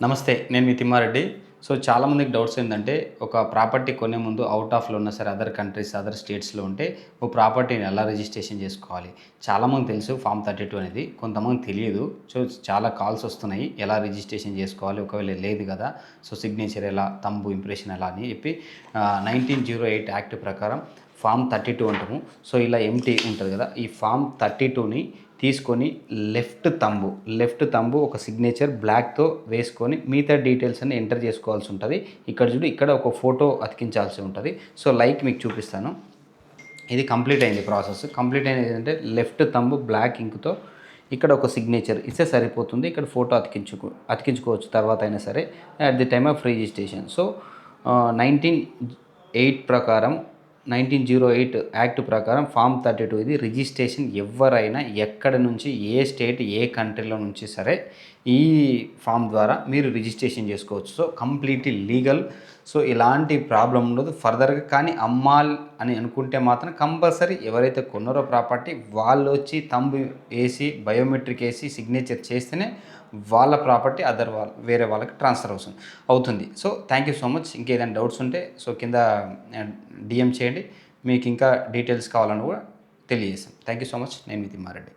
నమస్తే. నేను మీ తిమ్మారెడ్డి. సో, చాలామందికి డౌట్స్ ఏందంటే, ఒక ప్రాపర్టీ కొనే ముందు ఔట్ ఆఫ్‌లో ఉన్నా సరే, అదర్ కంట్రీస్, అదర్ స్టేట్స్‌లో ఉంటే, ఓ ప్రాపర్టీని ఎలా రిజిస్ట్రేషన్ చేసుకోవాలి? చాలామందికి తెలుసు ఫార్మ్ 32 అనేది. కొంతమందికి తెలియదు. సో, చాలా కాల్స్ వస్తున్నాయి. ఎలా రిజిస్ట్రేషన్ చేసుకోవాలి? ఒకవేళ లేదు గదా! సో, సిగ్నేచర్ ఎలా? థంబ్ ఇంప్రెషన్ ఎలా? అని చెప్పి 1908 యాక్ట్ ప్రకారం ఫార్మ్ 32 అంటాము. సో, ఇలా ఎంప్టీ ఉంటది గదా! ఈ ఫార్మ్ 32ని తీసుకొని లెఫ్ట్ థంబ్ ఒక సిగ్నేచర్ బ్లాక్‌తో వేసుకొని మిగతా డీటెయిల్స్ అన్నీ ఎంటర్ చేసుకోవాల్సి ఉంటది. ఇక్కడ చూడు ఇక్కడ ఒక ఫోటో అతికించాల్సి ఉంటది. సో, లైక్ మీకు చూపిస్తాను. ఇది కంప్లీట్ అయింది ప్రాసెస్. కంప్లీట్ అయింది ఏంటంటే లెఫ్ట్ థంబ్ బ్లాక్ ఇంక్‌తో ఇక్కడ ఒక సిగ్నేచర్ ఇస్తే సరిపోతుంది. ఇక్కడ ఫోటో అతికించుకోవచ్చు తర్వాత అయినా సరే at the time of registration. So, 1908 ప్రకారం 1908 యాక్ట్ ప్రకారం ఫార్మ్ 32 ఇది రిజిస్ట్రేషన్ ఎవ్వరైనా ఎక్కడి నుంచి ఏ స్టేట్ ఏ కంట్రీలో నుంచి సరే ఈ ఫామ్ ద్వారా మీరు రిజిస్ట్రేషన్ చేసుకోవచ్చు. So, completely legal. సో, ఎలాంటి ప్రాబ్లం ఉండదు ఫర్దర్‌గా. కానీ అమ్మాలి అని అనుకుంటే మాత్రం కంపల్సరీ ఎవరైతే కొన్నారో ప్రాపర్టీ వాళ్ళొచ్చి థంబ్ ఏసి బయోమెట్రిక్ ఏసి సిగ్నేచర్ చేస్తేనే వాళ్ళ ప్రాపర్టీ వేరే వాళ్ళకి ట్రాన్స్‌ఫర్ అవుతుంది. So, thank you so much. ఇంకేదైనా డౌట్స్ ఉంటే సో, కింద డీఎం చేయండి. మీకు ఇంకా డీటెయిల్స్ కావాలని కూడా తెలియజేస్తాను. Thank you so much. నేను మీ తిమ్మారెడ్డి.